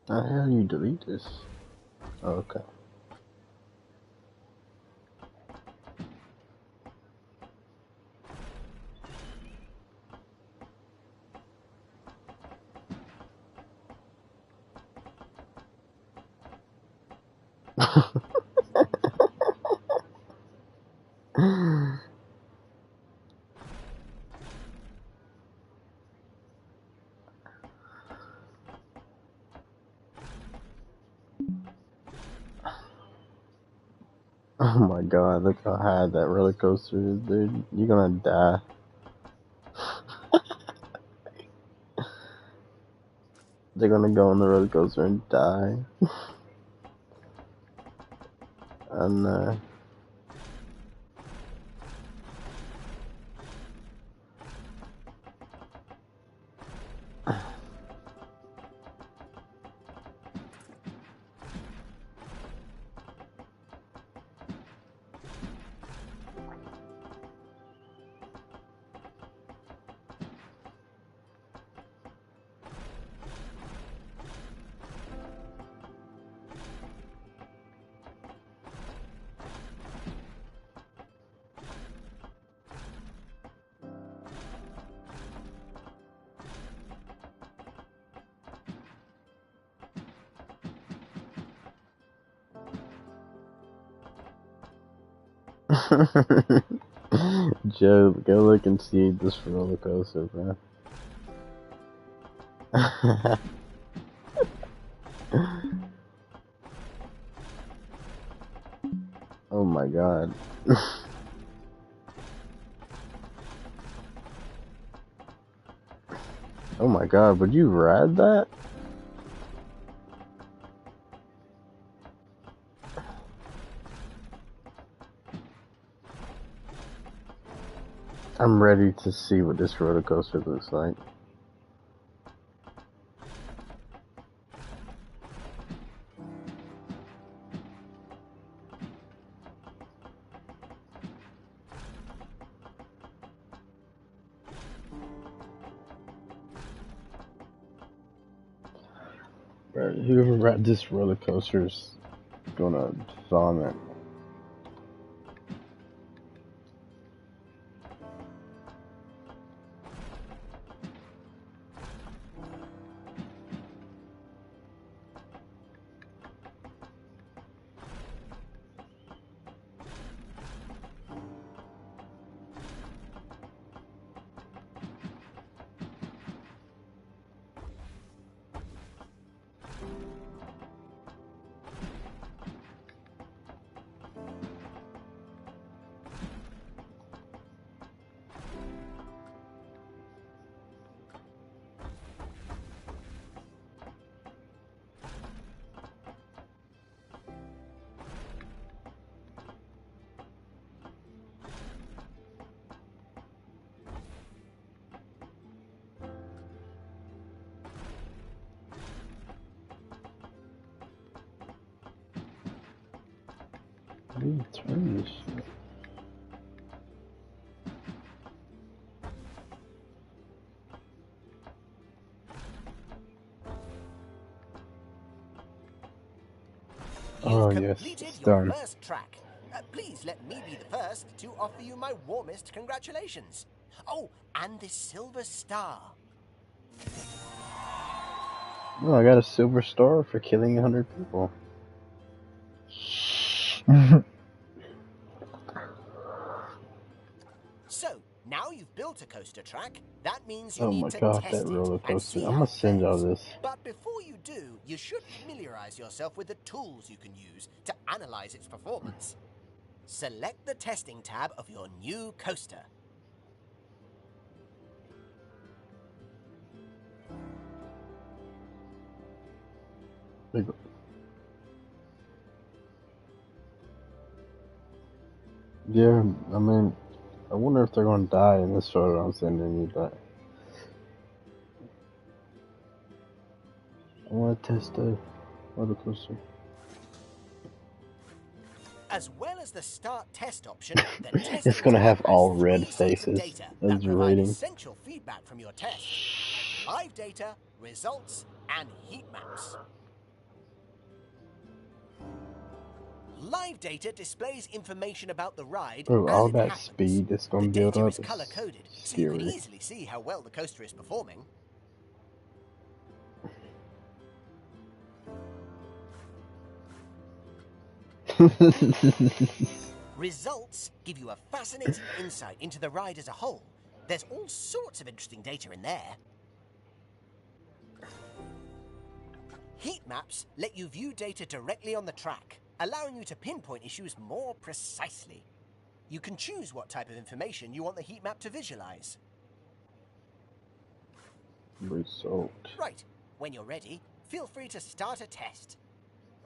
How the hell do you delete this? Oh, okay. Oh my god, look how high that roller coaster is, dude. You're gonna die. They're gonna go on the roller coaster and die. And Joe, go look and see this roller coaster, bro. Oh my god. Oh my god, would you ride that? I'm ready to see what this roller coaster looks like. Bro, whoever rides this roller coaster is gonna vomit. How do you turn this shit? Oh yes, it's done. First track. Please let me be the first to offer you my warmest congratulations. Oh, and this silver star. Oh, I got a silver star for killing 100 people. So, now you've built a coaster track, that means you Oh need my to god, test that it roller and coaster. see I'm how gonna it send y'all fares. this. But before you do, you should familiarize yourself with the tools you can use to analyze its performance. Select the testing tab of your new coaster. Yeah, I mean, I wonder if they're gonna die in this photo I'm sending you, but I wanna test the roller coaster. As well as the start test option, the testing It's gonna tab have all has red 3 sets of faces data as that the provide rating. essential feedback from your test. Live data, results, and heat maps. Live data displays information about the ride Bro, as all it that happens. speed that's gonna The build data up is is color-coded, so you can scary. easily see how well the coaster is performing. Results give you a fascinating insight into the ride as a whole. There's all sorts of interesting data in there. Heat maps let you view data directly on the track, allowing you to pinpoint issues more precisely. You can choose what type of information you want the heat map to visualize. Result. Right, when you're ready, feel free to start a test.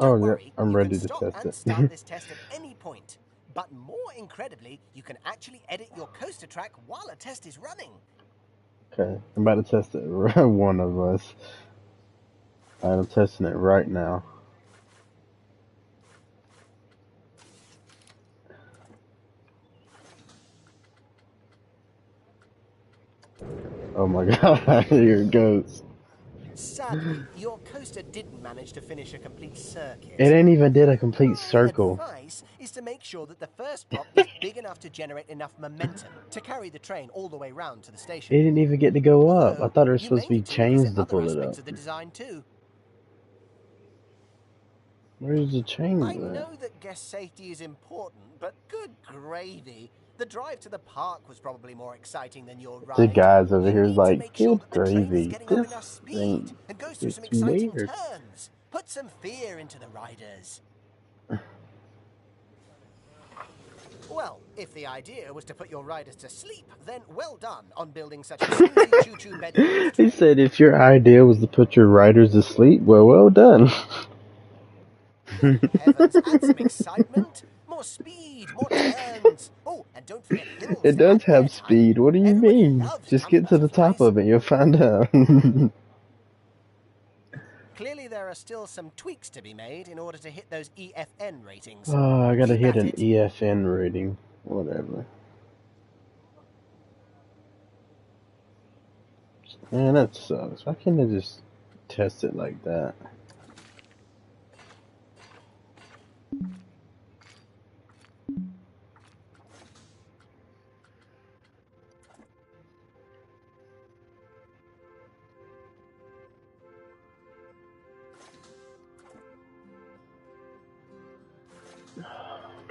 Oh Don't yeah, worry, I'm you ready can to stop test and it. start this test at any point. But more incredibly, you can actually edit your coaster track while a test is running. Okay, I'm about to test it. One of us. I'm testing it right now. Oh my god, here it goes. Sadly, your coaster didn't manage to finish a complete circuit. It ain't even did a complete My circle. advice is to make sure that the first pop is big enough to generate enough momentum to carry the train all the way round to the station. It didn't even get to go up. I Although, thought it was you supposed may to be need to revisit chains to other pull it aspects up. of the design too. Where's the chains I at? know that guest safety is important, but good gravy. The drive to the park was probably more exciting than your ride. The guys over You here is need to like, make sure good that the train is gravy. getting up This enough speed thing, and goes through some it's exciting weird. turns. Put some fear into the riders. Well, if the idea was to put your riders to sleep, then well done on building such a snoozy choo-choo bed. He said if your idea was to put your riders to sleep, well done. Good heavens, add some excitement. More speed, more turns. Oh, and don't forget hills. It does to add have speed. What do you Everybody mean? loves Just tunnel get to the top butterflies. of it, you'll find out. Clearly, there are still some tweaks to be made in order to hit those EFN ratings. Oh, I gotta Keep hit at an it. EFN rating. Whatever. Man, that sucks. Why can't I just test it like that?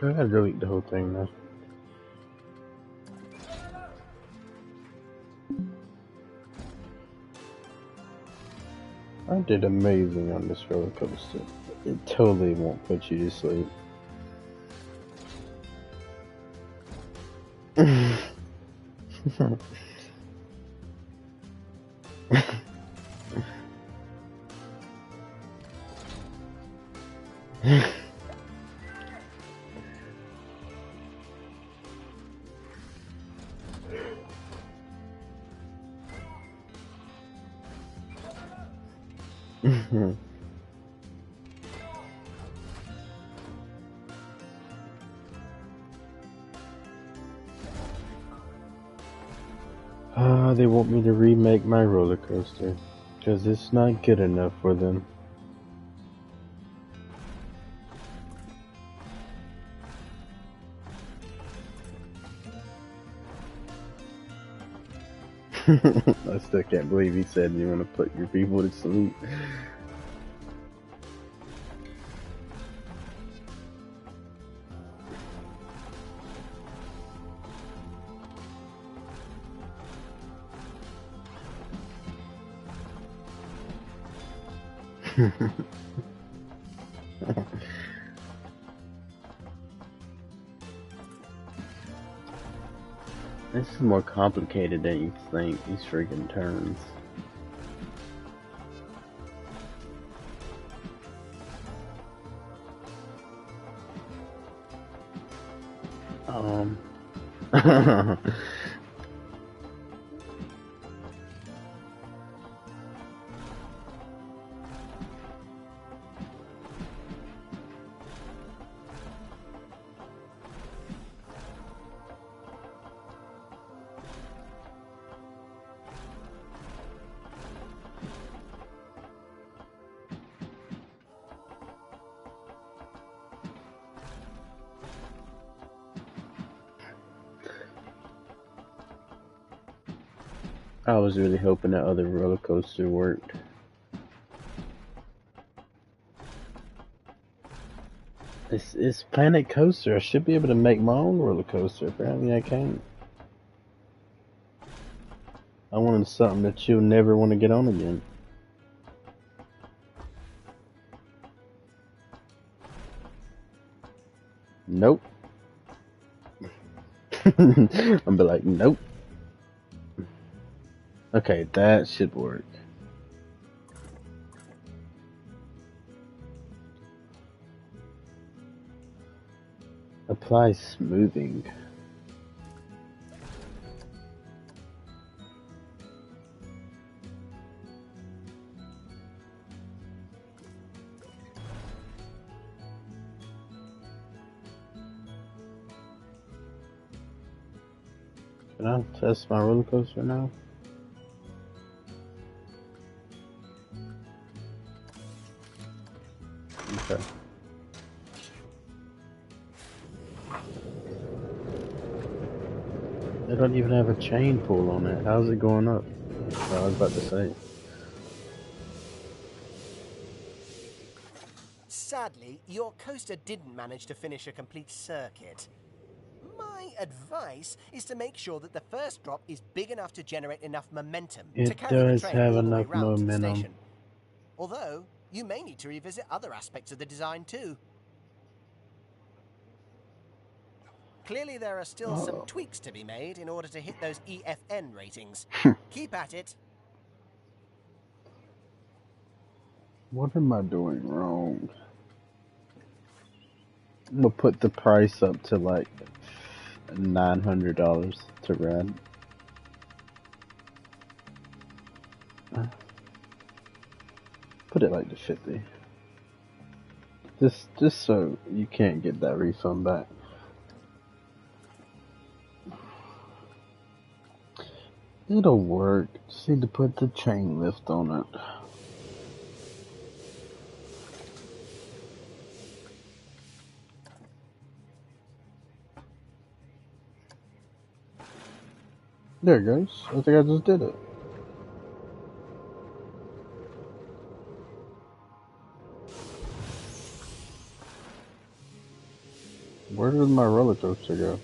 Do I gotta delete the whole thing now? I did amazing on this roller coaster. It totally won't put you to sleep. They want me to remake my roller coaster, because it's not good enough for them. I still can't believe he said you want to put your people to sleep. This is more complicated than you think, these freaking turns. I was really hoping that other roller coaster worked. It's Planet Coaster. I should be able to make my own roller coaster. Apparently I can't. I wanted something that you'll never want to get on again. Nope. I'll be like, nope. Okay, that should work. Apply smoothing. Can I test my roller coaster now? Okay. They don't even have a chain pull on it. How's it going up? Oh, I was about to say. Sadly, your coaster didn't manage to finish a complete circuit. My advice is to make sure that the first drop is big enough to generate enough momentum to It carry the does train have all the way enough round to the momentum. station. Although, you may need to revisit other aspects of the design too. Clearly there are still some tweaks to be made in order to hit those EFN ratings. Keep at it. What am I doing wrong? I'm gonna put the price up to like $900 to rent. Put it like to 50. Just so you can't get that refund back. It'll work. Just need to put the chain lift on it. There it goes. I think I just did it. Where did my roller coaster go?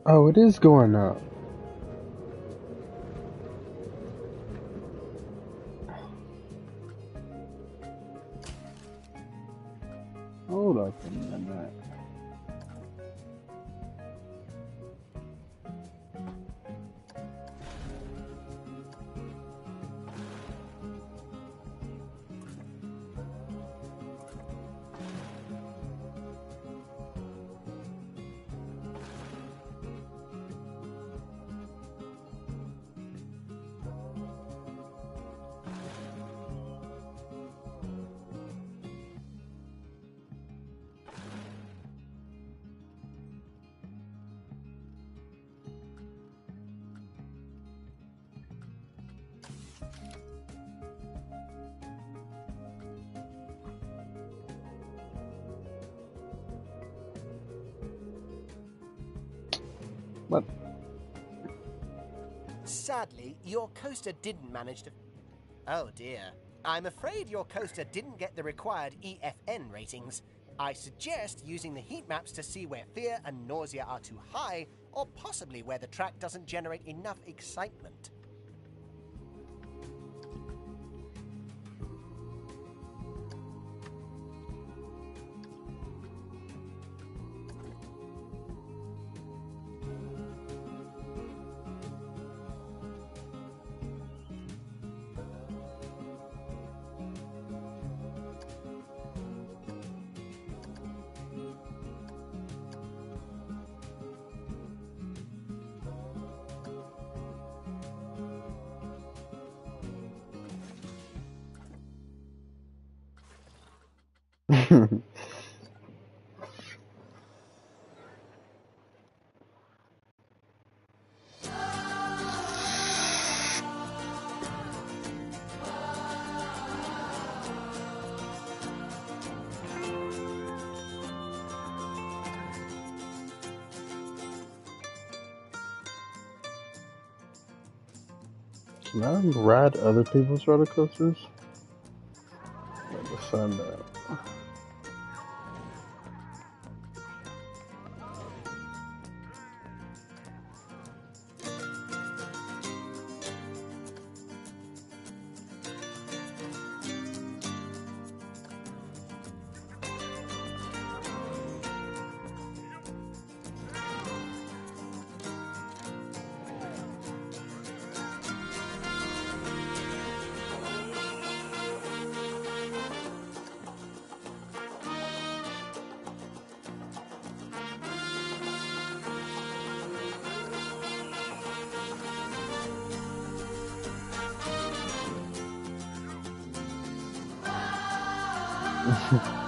Oh, it is going up. Hold up a minute. What? Sadly, your coaster didn't manage to... Oh dear. I'm afraid your coaster didn't get the required EFN ratings. I suggest using the heat maps to see where fear and nausea are too high, or possibly where the track doesn't generate enough excitement. Can I ride other people's roller coasters? Let's find out. Bye.